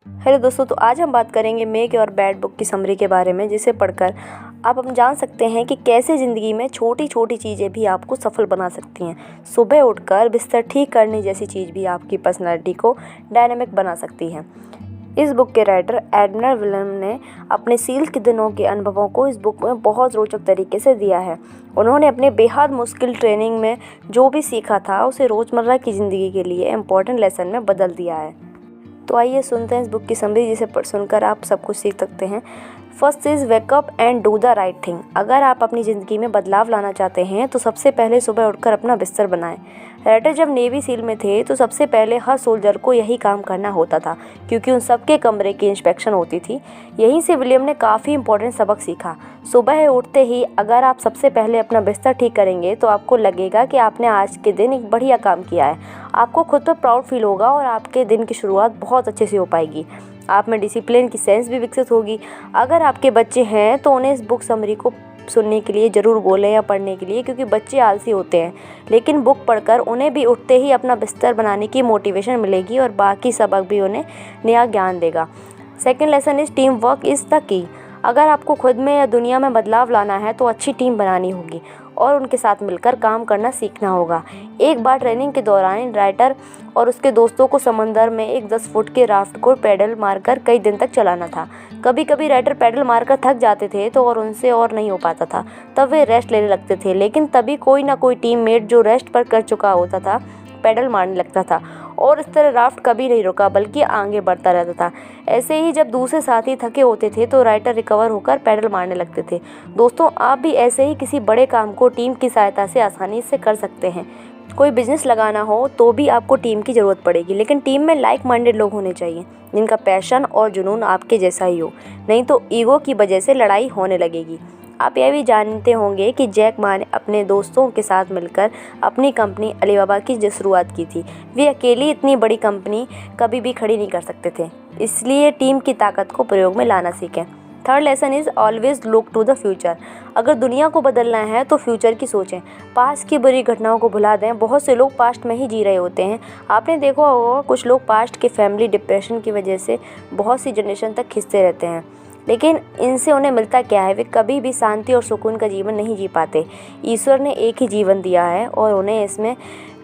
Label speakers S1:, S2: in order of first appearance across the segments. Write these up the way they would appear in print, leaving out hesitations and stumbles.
S1: Hello दोस्तों, तो आज हम बात करेंगे मेक योर बेड बुक की समरी के बारे में, जिसे पढ़कर आप हम जान सकते हैं कि कैसे ज़िंदगी में छोटी छोटी चीज़ें भी आपको सफल बना सकती हैं। सुबह उठकर बिस्तर ठीक करने जैसी चीज़ भी आपकी पर्सनैलिटी को डायनामिक बना सकती है। इस बुक के राइटर एडना विलियम ने अपने सील के दिनों के अनुभवों को इस बुक में बहुत रोचक तरीके से दिया है। उन्होंने अपने बेहद मुश्किल ट्रेनिंग में जो भी सीखा था उसे रोज़मर्रा की ज़िंदगी के लिए इम्पोर्टेंट लेसन में बदल दिया है। तो आइए सुनते हैं इस बुक की समरी, जिसे सुनकर आप सब कुछ सीख सकते हैं। First is wake up and do the right thing. अगर आप अपनी ज़िंदगी में बदलाव लाना चाहते हैं तो सबसे पहले सुबह उठकर अपना बिस्तर बनाएं। राइटर जब नेवी सील में थे तो सबसे पहले हर सोल्जर को यही काम करना होता था, क्योंकि उन सबके कमरे की इंस्पेक्शन होती थी। यहीं से विलियम ने काफ़ी इंपॉर्टेंट सबक सीखा। सुबह उठते ही अगर आप सबसे पहले अपना बिस्तर ठीक करेंगे तो आपको लगेगा कि आपने आज के दिन एक बढ़िया काम किया है। आपको खुद पर प्राउड फील होगा और आपके दिन की शुरुआत बहुत अच्छे से हो पाएगी। आप में डिसिप्लिन की सेंस भी विकसित होगी। अगर आपके बच्चे हैं तो उन्हें इस बुक समरी को सुनने के लिए ज़रूर बोलें या पढ़ने के लिए, क्योंकि बच्चे आलसी होते हैं, लेकिन बुक पढ़कर उन्हें भी उठते ही अपना बिस्तर बनाने की मोटिवेशन मिलेगी और बाकी सबक भी उन्हें नया ज्ञान देगा। Second lesson is team work is the key. अगर आपको खुद में या दुनिया में बदलाव लाना है तो अच्छी टीम बनानी होगी और उनके साथ मिलकर काम करना सीखना होगा। एक बार ट्रेनिंग के दौरान राइटर और उसके दोस्तों को समंदर में एक 10 फुट के राफ्ट को पैडल मारकर कई दिन तक चलाना था। कभी कभी राइटर पैडल मारकर थक जाते थे तो और उनसे और नहीं हो पाता था, तब वे रेस्ट लेने लगते थे, लेकिन तभी कोई ना कोई टीममेट जो रेस्ट पर कर चुका होता था पैडल मारने लगता था और इस तरह राफ्ट कभी नहीं रुका बल्कि आगे बढ़ता रहता था। ऐसे ही जब दूसरे साथी थके होते थे तो राइटर रिकवर होकर पैडल मारने लगते थे। दोस्तों, आप भी ऐसे ही किसी बड़े काम को टीम की सहायता से आसानी से कर सकते हैं। कोई बिजनेस लगाना हो तो भी आपको टीम की ज़रूरत पड़ेगी, लेकिन टीम में लाइक माइंडेड लोग होने चाहिए जिनका पैशन और जुनून आपके जैसा ही हो, नहीं तो ईगो की वजह से लड़ाई होने लगेगी। आप यह भी जानते होंगे कि जैक मा ने अपने दोस्तों के साथ मिलकर अपनी कंपनी अलीबाबा की जो शुरुआत की थी, वे अकेली इतनी बड़ी कंपनी कभी भी खड़ी नहीं कर सकते थे, इसलिए टीम की ताकत को प्रयोग में लाना सीखें। Third lesson is always look to the future. अगर दुनिया को बदलना है तो फ्यूचर की सोचें, पास्ट की बुरी घटनाओं को भुला दें। बहुत से लोग पास्ट में ही जी रहे होते हैं। आपने देखा होगा कुछ लोग पास्ट के फैमिली डिप्रेशन की वजह से बहुत सी जनरेशन तक खिंचते रहते हैं, लेकिन इनसे उन्हें मिलता क्या है? वे कभी भी शांति और सुकून का जीवन नहीं जी पाते। ईश्वर ने एक ही जीवन दिया है और उन्हें इसमें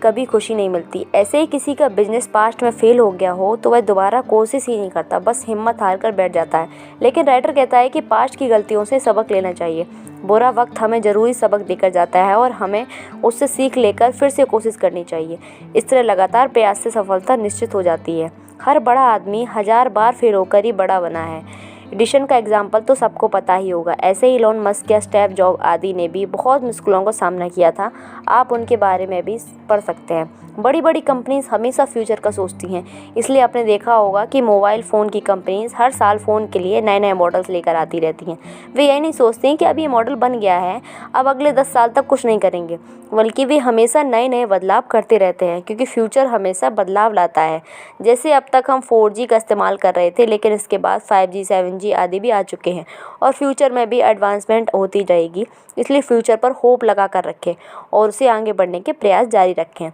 S1: कभी खुशी नहीं मिलती। ऐसे ही किसी का बिजनेस पास्ट में फेल हो गया हो तो वह दोबारा कोशिश ही नहीं करता, बस हिम्मत हार कर बैठ जाता है। लेकिन राइटर कहता है कि पास्ट की गलतियों से सबक लेना चाहिए। बुरा वक्त हमें ज़रूरी सबक देकर जाता है और हमें उससे सीख लेकर फिर से कोशिश करनी चाहिए। इस तरह लगातार प्रयास से सफलता निश्चित हो जाती है। हर बड़ा आदमी 1000 बार फेल होकर ही बड़ा बना है। एडिशन का एग्जाम्पल तो सबको पता ही होगा। ऐसे ही इलॉन मस्क या स्टीव जॉब आदि ने भी बहुत मुश्किलों का सामना किया था। आप उनके बारे में भी पढ़ सकते हैं। बड़ी बड़ी कंपनीज हमेशा फ्यूचर का सोचती हैं, इसलिए आपने देखा होगा कि मोबाइल फ़ोन की कंपनीज हर साल फ़ोन के लिए नए नए मॉडल्स लेकर आती रहती हैं। वे यही नहीं सोचती हैं कि अब ये मॉडल बन गया है, अब अगले 10 साल तक कुछ नहीं करेंगे, बल्कि वे हमेशा नए नए बदलाव करते रहते हैं, क्योंकि फ्यूचर हमेशा बदलाव लाता है। जैसे अब तक हम 4G का इस्तेमाल कर रहे थे, लेकिन इसके बाद 5G 7G आदि भी आ चुके हैं और फ्यूचर में भी एडवांसमेंट होती रहेगी। इसलिए फ्यूचर पर होप लगा कर रखें और उसे आगे बढ़ने के प्रयास जारी रखें।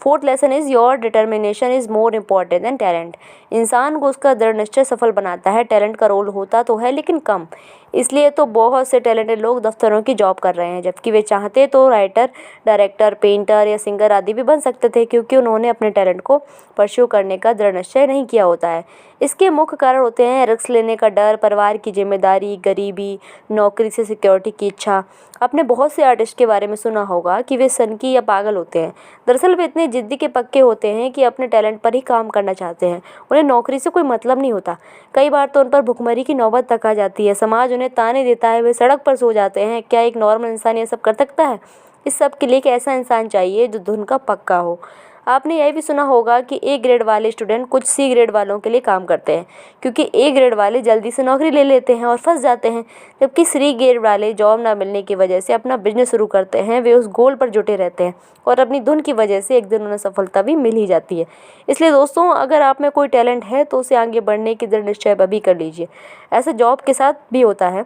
S1: Fourth lesson is your determination is more important than talent. इंसान को उसका दृढ़ निश्चय सफल बनाता है। टैलेंट का रोल होता तो है, लेकिन कम। इसलिए तो बहुत से टैलेंटेड लोग दफ्तरों की जॉब कर रहे हैं, जबकि वे चाहते तो राइटर, डायरेक्टर, पेंटर या सिंगर आदि भी बन सकते थे, क्योंकि उन्होंने अपने टैलेंट को परस्यू करने का दृढ़ निश्चय नहीं किया होता है। इसके मुख्य कारण होते हैं रिस्क लेने का डर, परिवार की जिम्मेदारी, गरीबी, नौकरी से सिक्योरिटी की इच्छा। आपने बहुत से आर्टिस्ट के बारे में सुना होगा कि वे सनकी या पागल होते हैं। दरअसल वे इतने जिद्दी के पक्के होते हैं कि अपने टैलेंट पर ही काम करना चाहते हैं। उन्हें नौकरी से कोई मतलब नहीं होता। कई बार तो उन पर भुखमरी की नौबत तक आ जाती है। समाज उन्हें ताने देता है, वे सड़क पर सो जाते हैं। क्या एक नॉर्मल इंसान ये सब कर सकता है? इस सब के लिए एक ऐसा इंसान चाहिए जो धुन का पक्का हो। आपने यह भी सुना होगा कि ए ग्रेड वाले स्टूडेंट कुछ सी ग्रेड वालों के लिए काम करते हैं, क्योंकि ए ग्रेड वाले जल्दी से नौकरी ले लेते हैं और फंस जाते हैं, जबकि सी ग्रेड वाले जॉब ना मिलने की वजह से अपना बिजनेस शुरू करते हैं। वे उस गोल पर जुटे रहते हैं और अपनी धुन की वजह से एक दिन उन्हें सफलता भी मिल ही जाती है। इसलिए दोस्तों, अगर आप में कोई टैलेंट है तो उसे आगे बढ़ने की दृढ़ निश्चय अभी कर लीजिए। ऐसा जॉब के साथ भी होता है।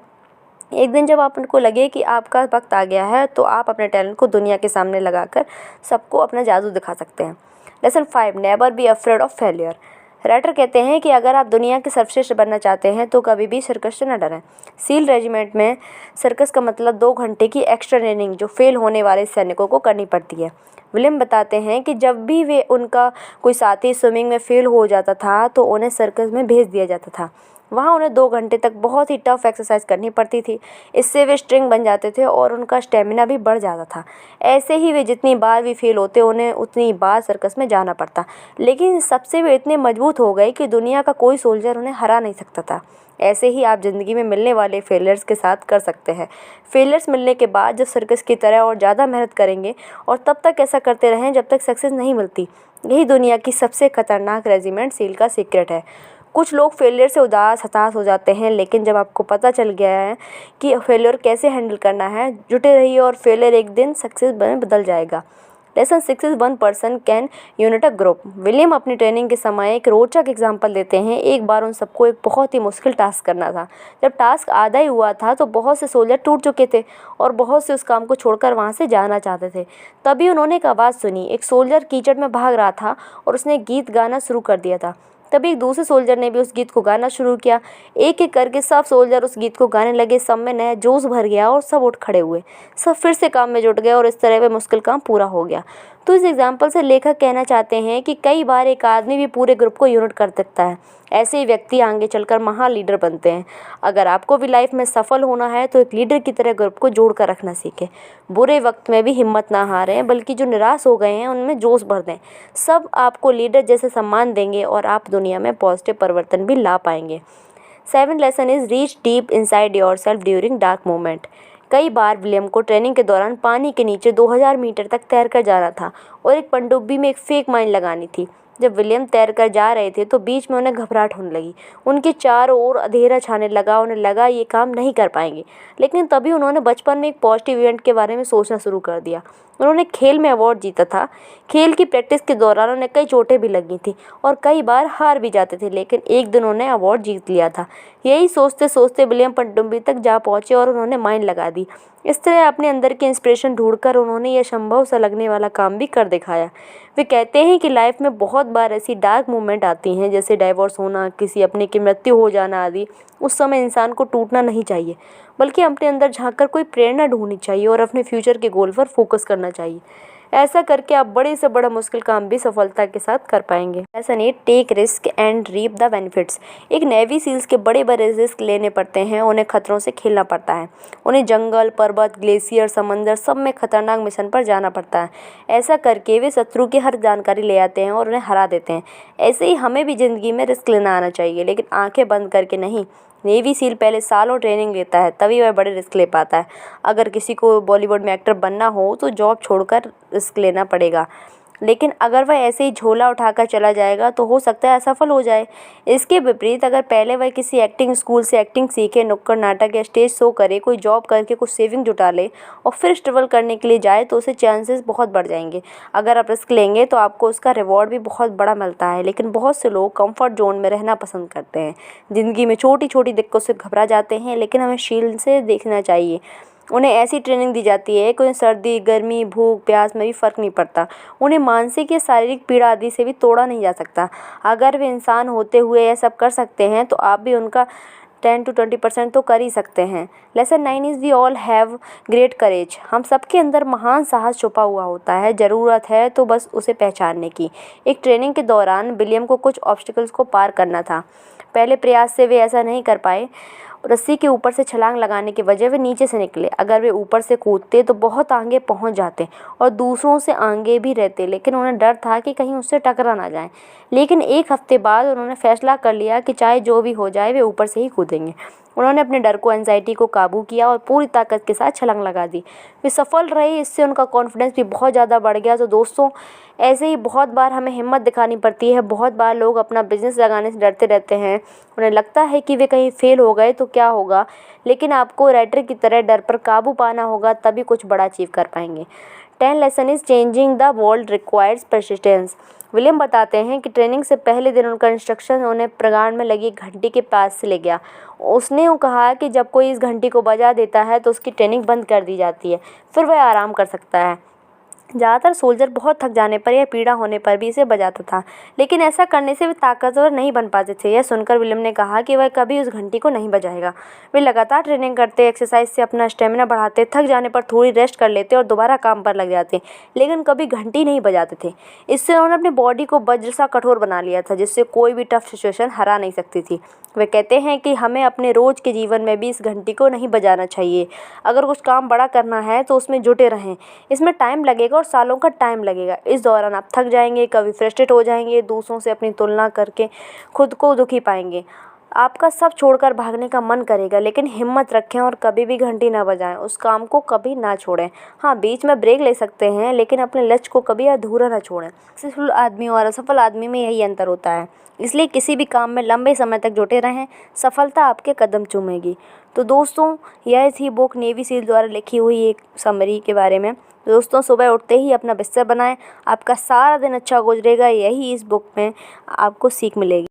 S1: एक दिन जब आपको लगे कि आपका वक्त आ गया है तो आप अपने टैलेंट को दुनिया के सामने लगाकर सबको अपना जादू दिखा सकते हैं। Lesson 5, never be afraid of failure. Writer कहते हैं कि अगर आप दुनिया के सर्वश्रेष्ठ बनना चाहते हैं तो कभी भी सर्कस से न डरें। सील रेजिमेंट में सर्कस का मतलब 2 घंटे की एक्स्ट्रा ट्रेनिंग जो फेल होने वाले सैनिकों को करनी पड़ती है। विलियम बताते हैं कि जब भी वे उनका कोई साथी स्विमिंग में फेल हो जाता था तो उन्हें सर्कस में भेज दिया जाता था। वहाँ उन्हें 2 घंटे तक बहुत ही टफ एक्सरसाइज करनी पड़ती थी। इससे वे स्ट्रिंग बन जाते थे और उनका स्टेमिना भी बढ़ जाता था। ऐसे ही वे जितनी बार भी फेल होते उन्हें उतनी बार सर्कस में जाना पड़ता, लेकिन सबसे वे इतने मजबूत हो गए कि दुनिया का कोई सोल्जर उन्हें हरा नहीं सकता था। ऐसे ही आप ज़िंदगी में मिलने वाले फेलियर्स के साथ कर सकते हैं। फेलियर्स मिलने के बाद जब सर्कस की तरह और ज़्यादा मेहनत करेंगे और तब तक ऐसा करते रहें जब तक सक्सेस नहीं मिलती। यही दुनिया की सबसे खतरनाक रेजिमेंट सील का सीक्रेट है। कुछ लोग फेलियर से हताश हो जाते हैं, लेकिन जब आपको पता चल गया है कि फेलियर कैसे हैंडल करना है, जुटे रहिए और फेलियर एक दिन सक्सेस में बदल जाएगा। Lesson 6 is 1 person can unit a group. William अपनी ट्रेनिंग के समय एक रोचक एग्जाम्पल देते हैं। एक बार उन सबको एक बहुत ही मुश्किल टास्क करना था। जब टास्क आधा ही हुआ था तो बहुत से सोल्जर टूट चुके थे और बहुत से उस काम को छोड़कर वहाँ से जाना चाहते थे। तभी उन्होंने एक आवाज़ सुनी। एक सोल्जर कीचड़ में भाग रहा था और उसने गीत गाना शुरू कर दिया था। तभी एक दूसरे सोल्जर ने भी उस गीत को गाना शुरू किया। एक एक करके सब सोल्जर उस गीत को गाने लगे। सब में नया जोश भर गया और सब उठ खड़े हुए। सब फिर से काम में जुट गए और इस तरह वह मुश्किल काम पूरा हो गया। तो इस एग्जाम्पल से लेखक कहना चाहते हैं कि कई बार एक आदमी भी पूरे ग्रुप को यूनिट कर सकता है। ऐसे ही व्यक्ति आगे चलकर महान लीडर बनते हैं। अगर आपको भी लाइफ में सफल होना है तो एक लीडर की तरह ग्रुप को जोड़ कर रखना सीखें। बुरे वक्त में भी हिम्मत ना हारें, बल्कि जो निराश हो गए हैं उनमें जोश भर दें। सब आपको लीडर जैसे सम्मान देंगे और आप दुनिया में पॉजिटिव परिवर्तन भी ला पाएंगे। 7 lesson is reach deep inside yourself during dark moment. कई बार विलियम को ट्रेनिंग के दौरान पानी के नीचे 2000 मीटर तक तैरकर जाना था और एक पनडुब्बी में एक फेक माइन लगानी थी। जब विलियम तैरकर जा रहे थे तो बीच में उन्हें घबराहट होने लगी। उनके चारों ओर अंधेरा छाने लगा। उन्हें लगा ये काम नहीं कर पाएंगे, लेकिन तभी उन्होंने बचपन में एक पॉजिटिव इवेंट के बारे में सोचना शुरू कर दिया। उन्होंने खेल में अवार्ड जीता था। खेल की प्रैक्टिस के दौरान उन्हें कई चोटें भी लगी थी और कई बार हार भी जाते थे, लेकिन एक दिन उन्होंने अवार्ड जीत लिया था। यही सोचते सोचते विलियम पनडुब्बी तक जा पहुँचे और उन्होंने माइन लगा दी। इस तरह अपने अंदर की इंस्पिरेशन ढूंढकर उन्होंने यह संभव सा लगने वाला काम भी कर दिखाया। वे कहते हैं कि लाइफ में बहुत बार ऐसी डार्क मोमेंट आती हैं, जैसे डाइवोर्स होना, किसी अपने की मृत्यु हो जाना आदि। उस समय इंसान को टूटना नहीं चाहिए, बल्कि अपने अंदर झांककर कोई प्रेरणा ढूंढनी चाहिए और अपने फ्यूचर के गोल पर फोकस करना चाहिए। ऐसा करके आप बड़े से बड़ा मुश्किल काम भी सफलता के साथ कर पाएंगे। Lesson 8, take risk and reap the benefits. एक नेवी सील्स के बड़े बड़े रिस्क लेने पड़ते हैं। उन्हें खतरों से खेलना पड़ता है। उन्हें जंगल, पर्वत, ग्लेशियर, समंदर सब में खतरनाक मिशन पर जाना पड़ता है। ऐसा करके वे शत्रु की हर जानकारी ले आते हैं और उन्हें हरा देते हैं। ऐसे ही हमें भी ज़िंदगी में रिस्क लेना आना चाहिए, लेकिन आंखें बंद करके नहीं। नेवी सील पहले सालों ट्रेनिंग लेता है, तभी वह बड़े रिस्क ले पाता है। अगर किसी को बॉलीवुड में एक्टर बनना हो तो जॉब छोड़कर रिस्क लेना पड़ेगा, लेकिन अगर वह ऐसे ही झोला उठाकर चला जाएगा तो हो सकता है असफल हो जाए। इसके विपरीत अगर पहले वह किसी एक्टिंग स्कूल से एक्टिंग सीखे, नुक्कड़ नाटक या स्टेज शो करे, कोई जॉब करके कुछ सेविंग जुटा ले और फिर स्ट्रगल करने के लिए जाए तो उसे चांसेस बहुत बढ़ जाएंगे। अगर आप रिस्क लेंगे तो आपको उसका रिवॉर्ड भी बहुत बड़ा मिलता है, लेकिन बहुत से लोग कंफर्ट जोन में रहना पसंद करते हैं। ज़िंदगी में छोटी छोटी दिक्कतों से घबरा जाते हैं, लेकिन हमें शील्ड से देखना चाहिए। उन्हें ऐसी ट्रेनिंग दी जाती है कि उन्हें सर्दी, गर्मी, भूख, प्यास में भी फ़र्क नहीं पड़ता। उन्हें मानसिक या शारीरिक पीड़ा आदि से भी तोड़ा नहीं जा सकता। अगर वे इंसान होते हुए यह सब कर सकते हैं तो आप भी उनका 10 to 20% तो कर ही सकते हैं। Lesson 9 is we all have great courage. हम सबके अंदर महान साहस छुपा हुआ होता है। ज़रूरत है तो बस उसे पहचानने की। एक ट्रेनिंग के दौरान विलियम को कुछ ऑब्स्टिकल्स को पार करना था। पहले प्रयास से वे ऐसा नहीं कर पाए। रस्सी के ऊपर से छलांग लगाने की वजह वे नीचे से निकले। अगर वे ऊपर से कूदते तो बहुत आगे पहुंच जाते और दूसरों से आगे भी रहते, लेकिन उन्हें डर था कि कहीं उससे टकरा ना जाएं। लेकिन एक हफ्ते बाद उन्होंने फैसला कर लिया कि चाहे जो भी हो जाए वे ऊपर से ही कूदेंगे। उन्होंने अपने डर को, एंजाइटी को काबू किया और पूरी ताकत के साथ छलांग लगा दी। वे सफल रहे। इससे उनका कॉन्फिडेंस भी बहुत ज़्यादा बढ़ गया। तो दोस्तों, ऐसे ही बहुत बार हमें हिम्मत दिखानी पड़ती है। बहुत बार लोग अपना बिजनेस लगाने से डरते रहते हैं। उन्हें लगता है कि वे कहीं फेल हो गए तो क्या होगा, लेकिन आपको राइटर की तरह डर पर काबू पाना होगा, तभी कुछ बड़ा अचीव कर पाएंगे। 10 lesson is changing the world requires persistence. William बताते हैं कि ट्रेनिंग से पहले दिन उनका इंस्ट्रक्शन उन्हें प्रगाढ़ में लगी घंटी के पास से ले गया। उसने कहा कि जब कोई इस घंटी को बजा देता है तो उसकी ट्रेनिंग बंद कर दी जाती है, फिर वह आराम कर सकता है। ज़्यादातर सोल्जर बहुत थक जाने पर या पीड़ा होने पर भी इसे बजाता था, लेकिन ऐसा करने से वे ताकतवर नहीं बन पाते थे। यह सुनकर विलियम ने कहा कि वह कभी उस घंटी को नहीं बजाएगा। वे लगातार ट्रेनिंग करते, एक्सरसाइज से अपना स्टेमिना बढ़ाते, थक जाने पर थोड़ी रेस्ट कर लेते और दोबारा काम पर लग जाते, लेकिन कभी घंटी नहीं बजाते थे। इससे उन्होंने अपनी बॉडी को वज्र सा कठोर बना लिया था, जिससे कोई भी टफ सिचुएशन हरा नहीं सकती थी। वे कहते हैं कि हमें अपने रोज़ के जीवन में भी इस घंटी को नहीं बजाना चाहिए। अगर कुछ काम बड़ा करना है तो उसमें जुटे रहें। इसमें टाइम लगेगा और सालों का टाइम लगेगा। इस दौरान आप थक जाएंगे, कभी फ्रस्ट्रेट हो जाएंगे, दूसरों से अपनी तुलना करके खुद को दुखी पाएंगे, आपका सब छोड़कर भागने का मन करेगा, लेकिन हिम्मत रखें और कभी भी घंटी ना बजाएं। उस काम को कभी ना छोड़ें। हाँ, बीच में ब्रेक ले सकते हैं, लेकिन अपने लक्ष्य को कभी अधूरा ना छोड़ें। सक्सेसफुल आदमी और असफल आदमी में यही अंतर होता है। इसलिए किसी भी काम में लंबे समय तक जुटे रहें, सफलता आपके कदम चूमेगी। तो दोस्तों, यह थी बुक नेवी सील द्वारा लिखी हुई एक समरी के बारे में। दोस्तों, सुबह उठते ही अपना बिस्तर बनाएं, आपका सारा दिन अच्छा गुजरेगा। यही इस बुक में आपको सीख मिलेगी।